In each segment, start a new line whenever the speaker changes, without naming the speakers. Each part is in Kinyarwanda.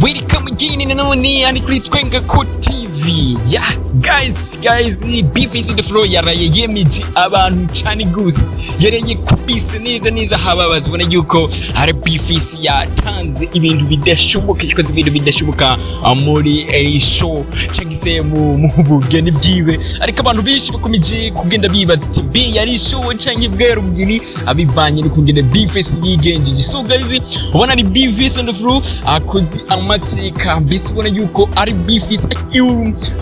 Welcome again nanone ani kuri Twenga ko TV. Yeah, guys, beef is in the floor yaraye yemije abantu cyane gusa. Yareye kubise neza hababaza ubona yuko hari beef yatanze ibintu bidashoboka, ikoze ibintu bidashoboka muri show cyangise mu bugeni bwiwe. Ariko abantu benshi bakomeje kugenda bibaza ati be yari show cyangwa bwero bugeni abivanye ni kugenda beef yigenje. So guys, ubona ni beef is in the floor akoze amateka mbese ubona yuko ari beef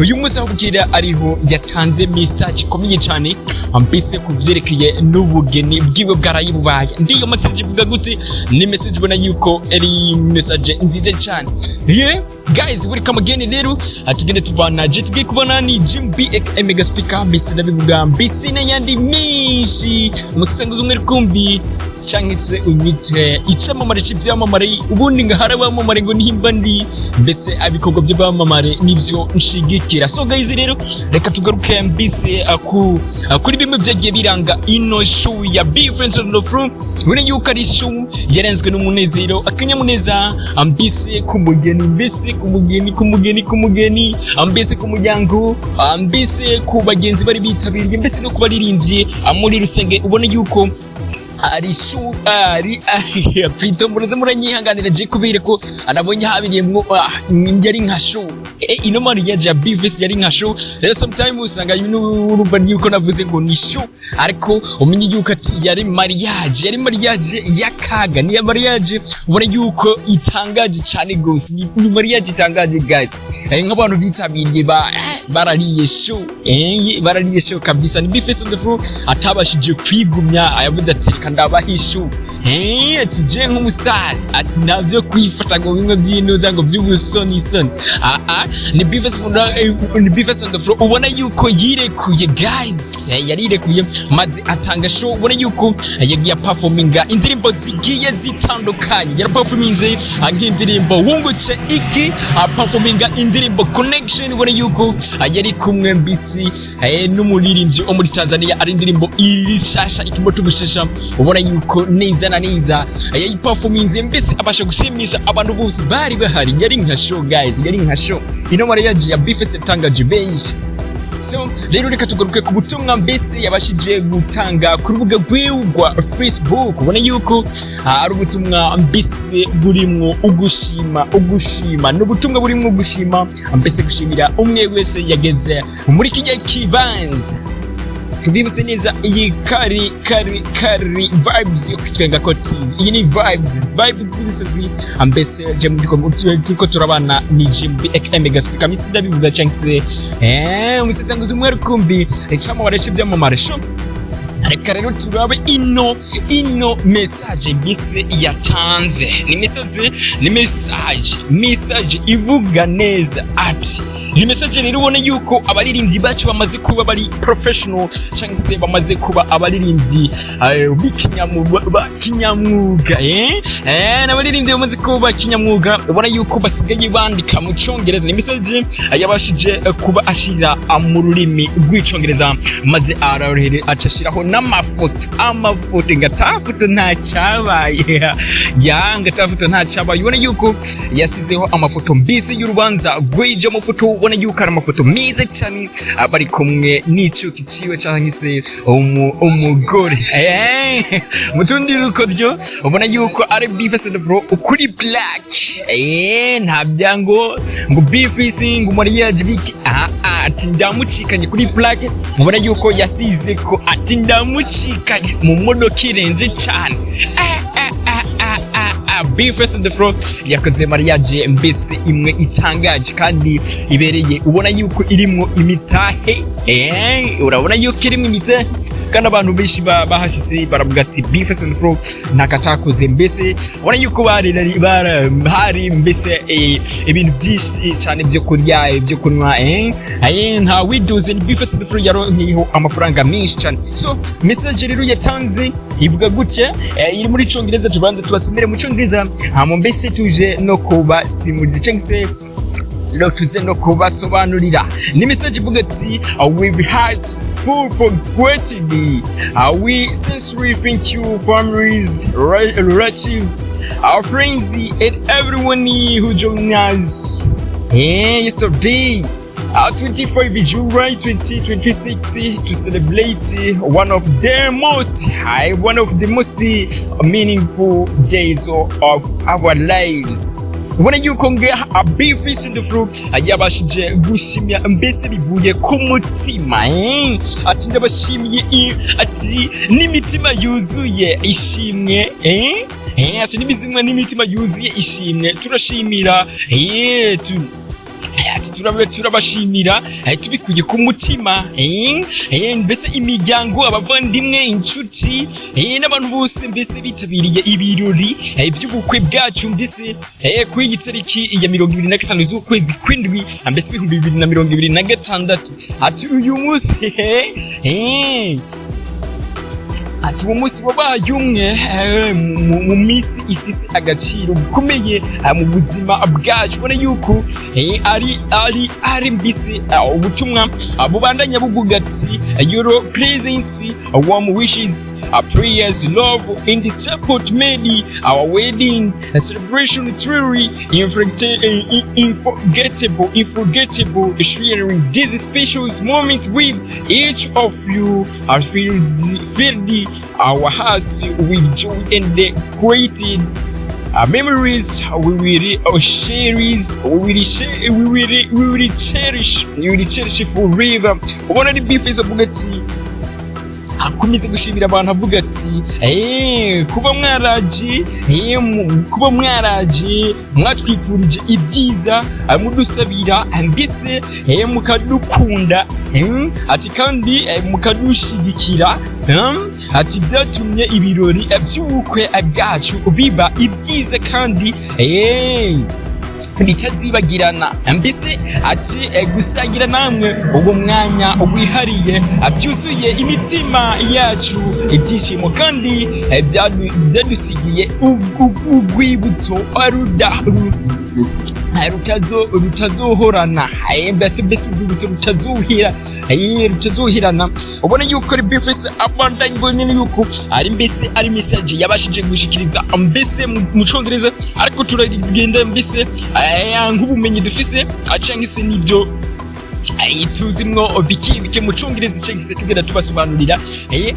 uyu munsi abubwira ariho yatanze message ikomeye cyane mbese kuvyerekeye n'ubugeni bwiwe bwaraye bubaye. Ndiyo message ivuga gute? Ni message ubona yuko ari message nziza cyane. Yeah guys, welcome again. Rero atugende tubana tugiye kubona ni BWABO mega speaker mbese ndabivuga mbese n'ayandi mishi umusanguzo umwe kumbi cyangise unyite icamamare cy'ivyamamare ubundi ngaharabamamare ngo nihimba ndi mbese abikorwa by'abamamare nivyo nshigikira. So guys, rero reka tugaruke mbese kuri bimwe byagiye biranga ino show ya Friends on the Floor. Ubona yuko ari show yarenzwe n'umunezero, akanyamuneza mbese kumugeni, mbese kumugeni mbese ku muryango, mbese ku bagenzi bari bitabiriye, mbese no kubaririmbye muri rusenge. Ubona yuko ari show ari Prito muruze muranyihanganira je kubire ko anabonye habiriyemwo yari nka show ino mariage ya beef yari nka show. Rero sometimes usanga urumva yuko navuze ngo ni show, ariko umenye yuko ati yari mariage yakaga, ni mariage ubona yuko itangaje cyane gose, ni mariage itangaje guys. Nk'abantu bitabiriye barariye show kabisa. Ni beef on the floor atabashije kwigumya, ayavuze ati ndabahishu ati je nk'umustar ati navyo kwifata ngo bimwe by'intuza ngo by'ubusoni. Ni beef on the floor ubona yuko yirekuye guys, yarirekuye maze atanga show. Ubona yuko yagiye performinga indirimbo zigiye zitandukanye, yara performinze nk'indirimbo wunguce iki, performinga indirimbo connection. Ubona yuko yari kumwe mbisi n'umuririmbyi wo muri Tanzania, ari indirimbo irishasha ikimoto bushasha. Ubona yuko neza na neza yayi performance mbese abasha gushimisha abantu bose bari bahari. Yari nka show guys, yari nka show ino mariage ya beef yatangaje benshi. So rero reka tugaruke ku butumwa mbese yabashije gutanga ku rubuga rwa Facebook. Ubona yuko ari ubutumwa mbese burimwo ugushima n'ubutumwa burimwo ugushima mbese gushimira umwe wese yageze muri kijya kibanza. Tubibuse neza iyi kari vibes yo Twenga ko TV. Iyi ni vibes zibisezi ambese je tuko turabana ni BWABO mega speaker misi ndabivuga cyangse umusesenguzi umwe rukumbi icamamare cy'ibyamamare show. Reka rero turabe ino message mbese yatanze. Ni message ivuga neza ati ni message rero ubona yuko abaririmbyi bacu bamaze kuba bari professional cyangwa se bamaze kuba abaririmbyi kinyamwuga n'abaririmbyi bamaze kuba kinyamwuga. Ubona yuko basigaye bandika mu Cyongereza. Ni message yabashije kuba ashira mu rurimi rw'icyongereza maze ararohere acashiraho n'amafoto ngatafoto ntacyabaye ngatafoto ntacyabaye. Ubona yuko yasizeho amafoto mbisi y'urubanza rw'ije mu foto. Ubona yuko ari amafoto meza cyane abari kumwe n'icyuki ciwe cyangwa se umugore mutundi rukodyo. Ubona yuko ari beef on the floor ukuri black nta byango ngo beef ngo mariage biki ati ndamucikanye kuri black. Ubona yuko yasize ko ati ndamucikanye mu modoka irenze cyane. Beef on the floor yakoze mariage mbese imwe itangaje kandi ibereye. Ubona yuko irimwo imitahe urabona yuko irimwo imitahe kandi abantu benshi bahashitse baravuga ati beef on the floor nakatakoze. Mbese ubona yuko hari mbese ibintu byinshi cyane byo kurya byo kunywa nta widoze. Ni beef on the floor yaronkiho amafaranga menshi cyane. So message rero yatanze ivuga gutya, iri muri Cyongereza. Tubanze tubasomere mu Cyongereza mbese tuje no kuba simulide cyangwa se no tuze no kubasobanurira ni message ivuga ati with hearts full for gratitude we sincerely thank you families, relatives, our friends and everyone who joined us yesterday 25 July 2026 to celebrate one of the most meaningful days of our lives. Ubona yuko ngaha Bifisi in the Flow yabashije gushimya mbese bivuye ku mutima ati ndabashimiye ati n'imitima yuzuye ishimwe ati n'imitima yuzuye ishimwe turashimira turabashimira tubikuye ku mutima mbese imiryango abavandimwe inshuti n'abantu bose mbese bitabiriye ibirori by'ubukwe bwacu mbese ku iyi tariki ya 25 z'ukwezi kw'indwi mbese 2026 ati uyu munsi ati umunsi wabaye umwe mu minsi ifise agaciro gakomeye mu buzima bwacu. Ubona yuko ari mbese ubutumwa bubandanya buvuga ati your presence, warm wishes, prayers, love in the support made our wedding celebration truly unforgettable, sharing these special moments with each of you are filled our hearts with joy and the created memories we will cherish forever. Ubona ni Bifisi avuga ati akomeze gushimira abantu avuga ati kuba mwaraje mwatwifurije ibyiza mudusabira mbese mukadukunda ati kandi mukadushigikira ati byatumye ibirori by'ubukwe bwacu biba ibyiza kandi bitazibagirana mbese ati gusangira namwe uwo mwanya wihariye byuzuye imitima yacu ibyishimo kandi byadusigiye urwibutso rutazohorana mbese urwibutso rutazohirana. Ubona yuko ari Bifisi abandanye nyine yuko ari mbese ari message yabashije gushikiriza mbese mu Cyongereza ariko turagenda mbese nk'ubumenyi dufise cyangwa se n'ibyo tuzimwo bike mu Cyongereza cyangwa se tugenda tubasobanurira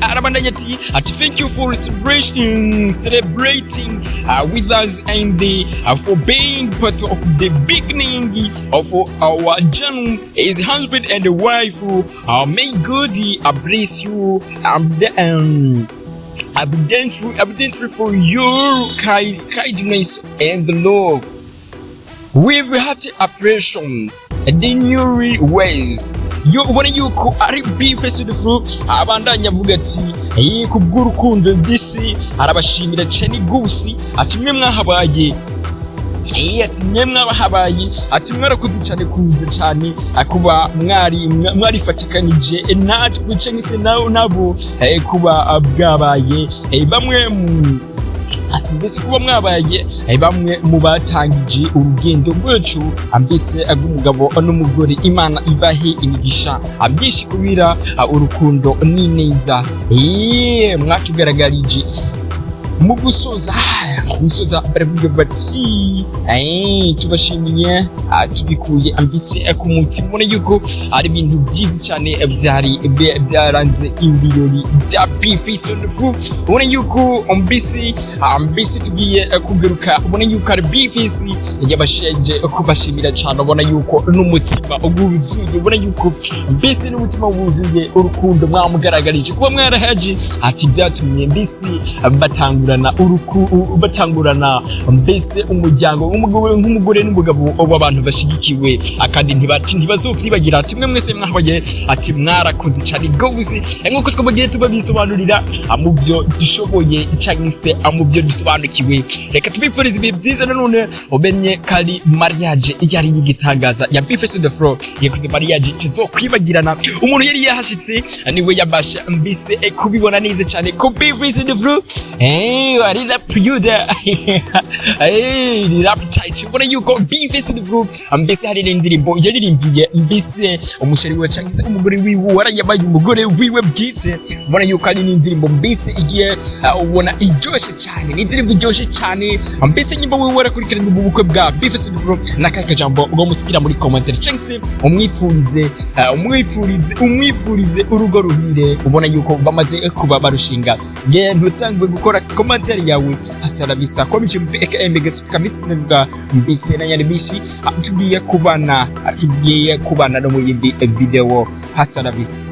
arabandanya ati thank you for celebrating with us and for being part of the beginning of our journey as husband and wife. May God bless you abundantly for your kindness and love. With hearty appreciations the new ways. Ubona yuko ari Bifisi the Flow abandanya avuga ati kubw'urukundo mbese arabashimira cyane gusi ati mwe mwahabaye ati mwarakoze cyane kuza cyane kuba mwarifatikanije natwe cyangwa se nabo kuba bwabaye bamwe ati mbese kuba mwabaye bamwe mu batangije urugendo rwacu mbese agumugabo n'umugore Imana ibahe imigisha byinshi kubira urukundo n'ineza mwatugaragarije mu gusoza baravuga bati tubashimiye tubikuye mbese ku mutima. Ubona yuko ari ibintu byiza cyane byaranze ibirori bya Bifisi in the Flow. Ubona yuko mbese tugiye kugaruka. Ubona yuko ari Bifisi yabasheje kubashimira cyane. Ubona yuko n'umutima wuzuye, ubona yuko mbese n'umutima wuzuye urukundo mwamugaragarije kuba mwarahaje ati byatumye mbese batangurana mbese umuryango nk'umugore n'umugabo w'abantu bashigikiwe kandi ntibazokwibagira ati mwe mwese mwahabaye ati mwarakoze cyane gose nk'uko twabagiye tubabisobanurira mu byo dushoboye cyangwa se mu byo dusobanukiwe. Reka tubifurize ibihe byiza. None ubenye kari mariage yari yigitangaza ya Bifisi the Flow yakoze mariage tazokwibagirana. Umuntu yari yahashitse niwe yabasha mbese kubibona neza cyane ko Bifisi the Flow ari the producer kabisa. Ni rap tight ubona yuko Bifesi Dufro mbese hari n'indirimbo yaririmbiye mbese umushari we cyangwa se umugore wiwe warayabaye umugore wiwe bwite. Ubona yuko ari n'indirimbo mbese igiye ubona iryoshye cyane, n'indirimbo iryoshye cyane mbese nyimba wiwe warakurikirana ubukwe bwa Bifesi Dufro nakaka jambo ubwo musigira muri commentaire cyangwa se umwifurize urugo ruhire. Ubona yuko bamaze kuba barushinga ntutangwe gukora commentaire yawe hasi la vista komishe aka mbese kamisi navuga mbese na yari bishi tugiye kubana no mu yindi video hasi la vista.